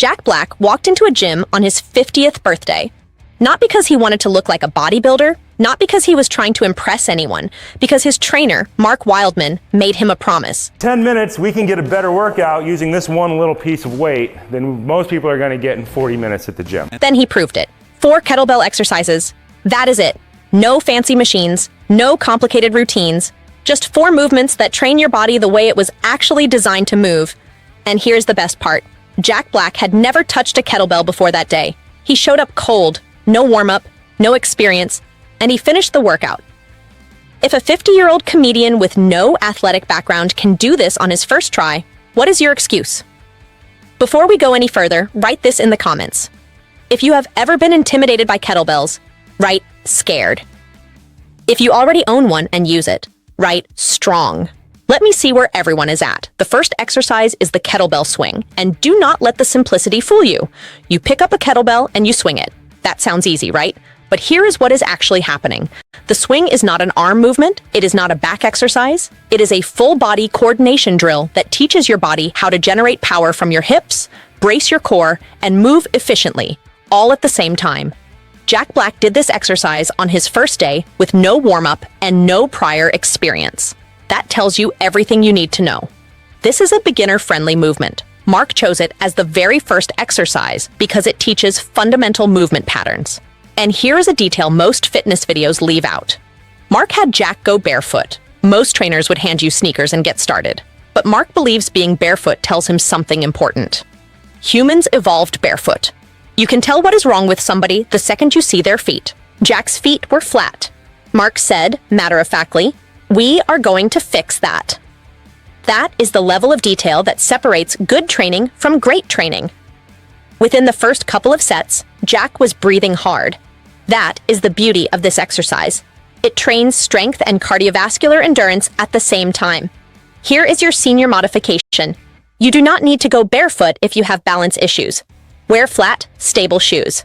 Jack Black walked into a gym on his 50th birthday. Not because he wanted to look like a bodybuilder, not because he was trying to impress anyone, because his trainer, Mark Wildman, made him a promise. 10 minutes, we can get a better workout using this one little piece of weight than most people are going to get in 40 minutes at the gym. Then he proved it. 4 kettlebell exercises. That is it. No fancy machines, no complicated routines, just 4 movements that train your body the way it was actually designed to move. And here's the best part. Jack Black had never touched a kettlebell before that day. He showed up cold, no warm-up, no experience, and he finished the workout. If a 50-year-old comedian with no athletic background can do this on his first try, what is your excuse? Before we go any further, write this in the comments. If you have ever been intimidated by kettlebells, write scared. If you already own one and use it, write strong. Let me see where everyone is at. The first exercise is the kettlebell swing, and do not let the simplicity fool you. You pick up a kettlebell and you swing it. That sounds easy, right? But here is what is actually happening. The swing is not an arm movement, it is not a back exercise, it is a full-body coordination drill that teaches your body how to generate power from your hips, brace your core, and move efficiently, all at the same time. Jack Black did this exercise on his first day with no warm-up and no prior experience. That tells you everything you need to know. This is a beginner-friendly movement. Mark chose it as the very first exercise because it teaches fundamental movement patterns. And here is a detail most fitness videos leave out. Mark had Jack go barefoot. Most trainers would hand you sneakers and get started. But Mark believes being barefoot tells him something important. Humans evolved barefoot. You can tell what is wrong with somebody the second you see their feet. Jack's feet were flat. Mark said, matter-of-factly, "We are going to fix that." That is the level of detail that separates good training from great training. Within the first couple of sets, Jack was breathing hard. That is the beauty of this exercise. It trains strength and cardiovascular endurance at the same time. Here is your senior modification. You do not need to go barefoot if you have balance issues. Wear flat, stable shoes.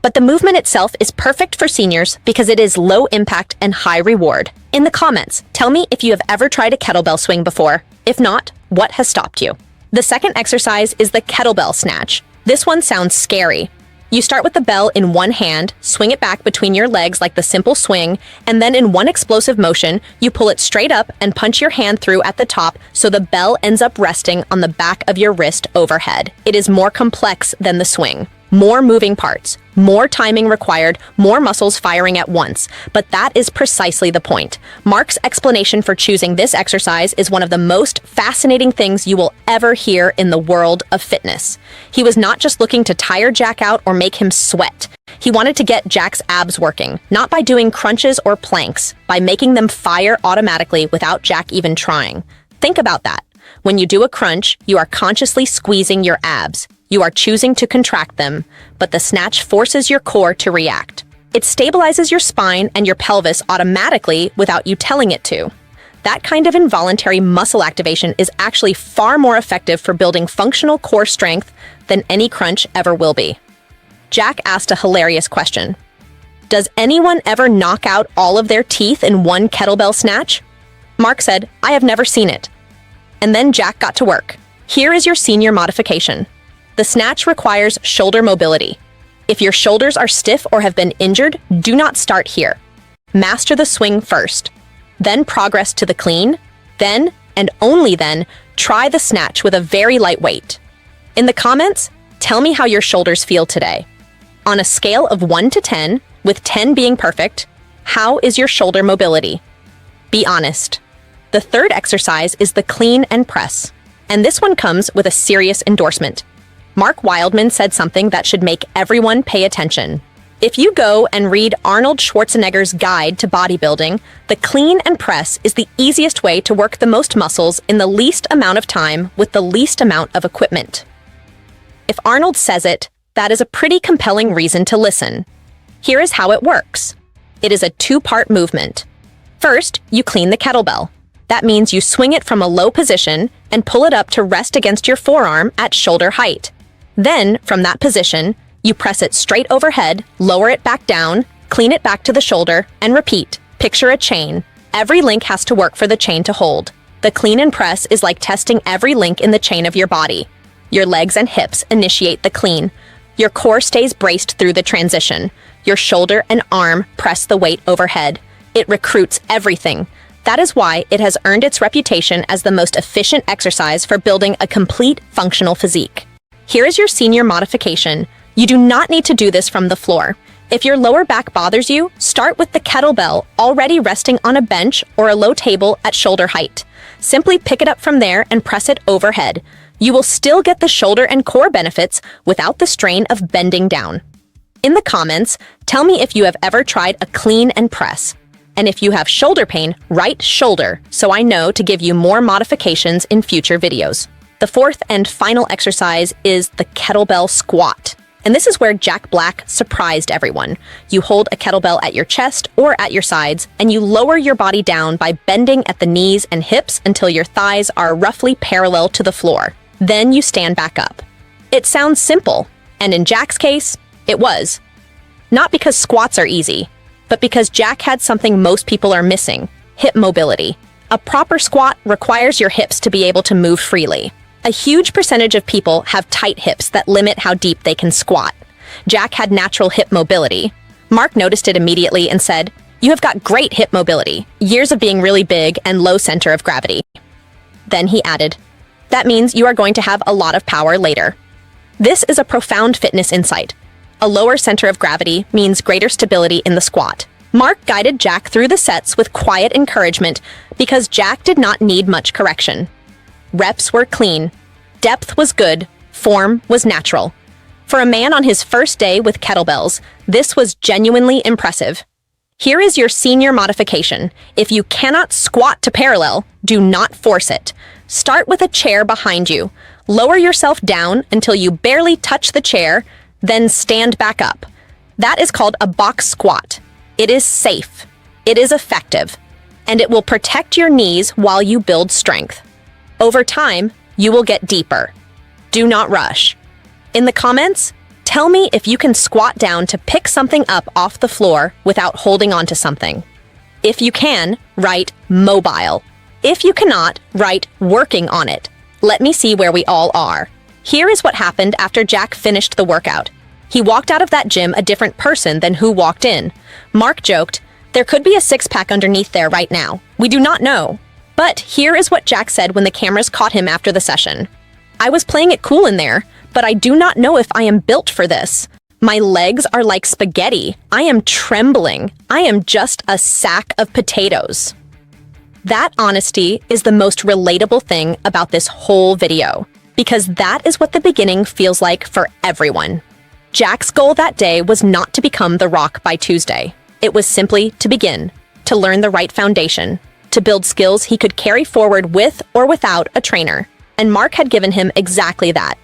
But the movement itself is perfect for seniors because it is low impact and high reward. In the comments, tell me if you have ever tried a kettlebell swing before. If not, what has stopped you? The second exercise is the kettlebell snatch. This one sounds scary. You start with the bell in one hand, swing it back between your legs like the simple swing, and then in one explosive motion, you pull it straight up and punch your hand through at the top so the bell ends up resting on the back of your wrist overhead. It is more complex than the swing. More moving parts, more timing required, more muscles firing at once. But that is precisely the point. Mark's explanation for choosing this exercise is one of the most fascinating things you will ever hear in the world of fitness. He was not just looking to tire Jack out or make him sweat. He wanted to get Jack's abs working, not by doing crunches or planks, by making them fire automatically without Jack even trying. Think about that. When you do a crunch, you are consciously squeezing your abs. You are choosing to contract them, but the snatch forces your core to react. It stabilizes your spine and your pelvis automatically without you telling it to. That kind of involuntary muscle activation is actually far more effective for building functional core strength than any crunch ever will be. Jack asked a hilarious question. Does anyone ever knock out all of their teeth in one kettlebell snatch? Mark said, "I have never seen it." And then Jack got to work. Here is your senior modification. The snatch requires shoulder mobility. If your shoulders are stiff or have been injured, do not start here. Master the swing first. Then progress to the clean. Then, and only then, try the snatch with a very light weight. In the comments, tell me how your shoulders feel today. On a scale of 1 to 10, with 10 being perfect, how is your shoulder mobility? Be honest. The third exercise is the clean and press. And this one comes with a serious endorsement. Mark Wildman said something that should make everyone pay attention. If you go and read Arnold Schwarzenegger's Guide to Bodybuilding, the clean and press is the easiest way to work the most muscles in the least amount of time with the least amount of equipment. If Arnold says it, that is a pretty compelling reason to listen. Here is how it works. It is a 2-part movement. First, you clean the kettlebell. That means you swing it from a low position and pull it up to rest against your forearm at shoulder height. Then, from that position, you press it straight overhead, lower it back down, clean it back to the shoulder, and repeat. Picture a chain. Every link has to work for the chain to hold. The clean and press is like testing every link in the chain of your body. Your legs and hips initiate the clean. Your core stays braced through the transition. Your shoulder and arm press the weight overhead. It recruits everything. That is why it has earned its reputation as the most efficient exercise for building a complete functional physique. Here is your senior modification. You do not need to do this from the floor. If your lower back bothers you, start with the kettlebell already resting on a bench or a low table at shoulder height. Simply pick it up from there and press it overhead. You will still get the shoulder and core benefits without the strain of bending down. In the comments, tell me if you have ever tried a clean and press. And if you have shoulder pain, write shoulder so I know to give you more modifications in future videos. The fourth and final exercise is the kettlebell squat. And this is where Jack Black surprised everyone. You hold a kettlebell at your chest or at your sides, and you lower your body down by bending at the knees and hips until your thighs are roughly parallel to the floor. Then you stand back up. It sounds simple, and in Jack's case, it was. Not because squats are easy, but because Jack had something most people are missing: hip mobility. A proper squat requires your hips to be able to move freely. A huge percentage of people have tight hips that limit how deep they can squat. Jack had natural hip mobility. Mark noticed it immediately and said, "You have got great hip mobility, years of being really big and low center of gravity." Then he added, "That means you are going to have a lot of power later." This is a profound fitness insight. A lower center of gravity means greater stability in the squat. Mark guided Jack through the sets with quiet encouragement because Jack did not need much correction. Reps were clean. Depth was good. Form was natural. For a man on his first day with kettlebells, this was genuinely impressive. Here is your senior modification. If you cannot squat to parallel, do not force it. Start with a chair behind you. Lower yourself down until you barely touch the chair, then stand back up. That is called a box squat. It is safe. It is effective. And it will protect your knees while you build strength. Over time, you will get deeper. Do not rush. In the comments, tell me if you can squat down to pick something up off the floor without holding onto something. If you can, write mobile. If you cannot, write working on it. Let me see where we all are. Here is what happened after Jack finished the workout. He walked out of that gym a different person than who walked in. Mark joked, "There could be a six-pack underneath there right now. We do not know." But here is what Jack said when the cameras caught him after the session. "I was playing it cool in there, but I do not know if I am built for this. My legs are like spaghetti. I am trembling. I am just a sack of potatoes." That honesty is the most relatable thing about this whole video, because that is what the beginning feels like for everyone. Jack's goal that day was not to become The Rock by Tuesday. It was simply to begin, to learn the right foundation, to build skills he could carry forward with or without a trainer. And Mark had given him exactly that.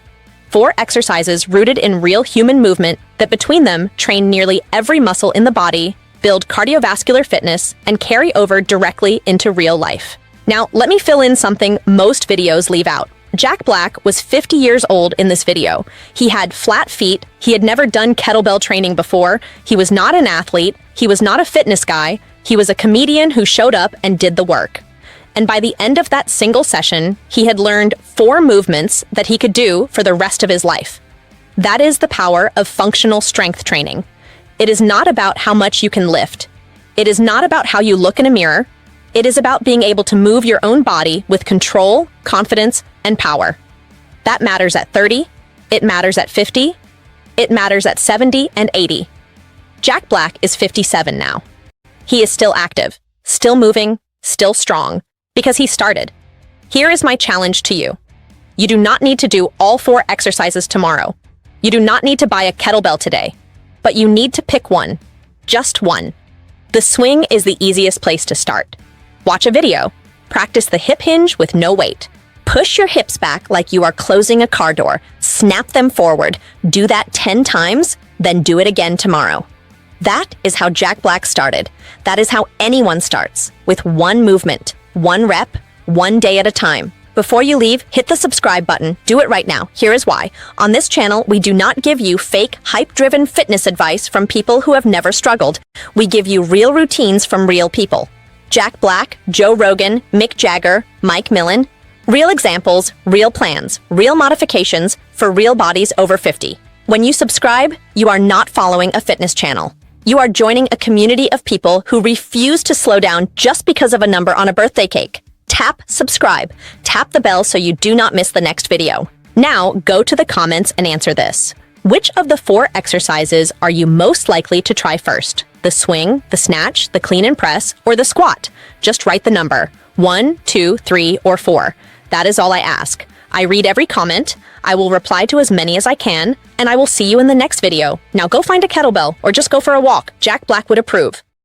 4 exercises rooted in real human movement that between them train nearly every muscle in the body, build cardiovascular fitness, and carry over directly into real life. Now, let me fill in something most videos leave out. Jack Black was 50 years old in this video. He had flat feet, he had never done kettlebell training before, he was not an athlete, he was not a fitness guy, he was a comedian who showed up and did the work. And by the end of that single session, he had learned 4 movements that he could do for the rest of his life. That is the power of functional strength training. It is not about how much you can lift. It is not about how you look in a mirror. It is about being able to move your own body with control, confidence, and power. That matters at 30, it matters at 50, it matters at 70 and 80. Jack Black is 57 now. He is still active, still moving, still strong, because he started. Here is my challenge to you. You do not need to do all 4 exercises tomorrow. You do not need to buy a kettlebell today, but you need to pick one, just one. The swing is the easiest place to start. Watch a video. Practice the hip hinge with no weight. Push your hips back like you are closing a car door. Snap them forward. Do that 10 times, then do it again tomorrow. That is how Jack Black started. That is how anyone starts, with one movement, one rep, one day at a time. Before you leave, hit the subscribe button. Do it right now. Here is why. On this channel, we do not give you fake, hype-driven fitness advice from people who have never struggled. We give you real routines from real people. Jack Black, Joe Rogan, Mick Jagger, Mike Millen. Real examples, real plans, real modifications for real bodies over 50. When you subscribe, you are not following a fitness channel. You are joining a community of people who refuse to slow down just because of a number on a birthday cake. Tap subscribe. Tap the bell so you do not miss the next video. Now, go to the comments and answer this. Which of the 4 exercises are you most likely to try first? The swing, the snatch, the clean and press, or the squat? Just write the number 1, 2, 3, or 4. That is all I ask. I read every comment, I will reply to as many as I can, and I will see you in the next video. Now go find a kettlebell or just go for a walk. Jack Black would approve.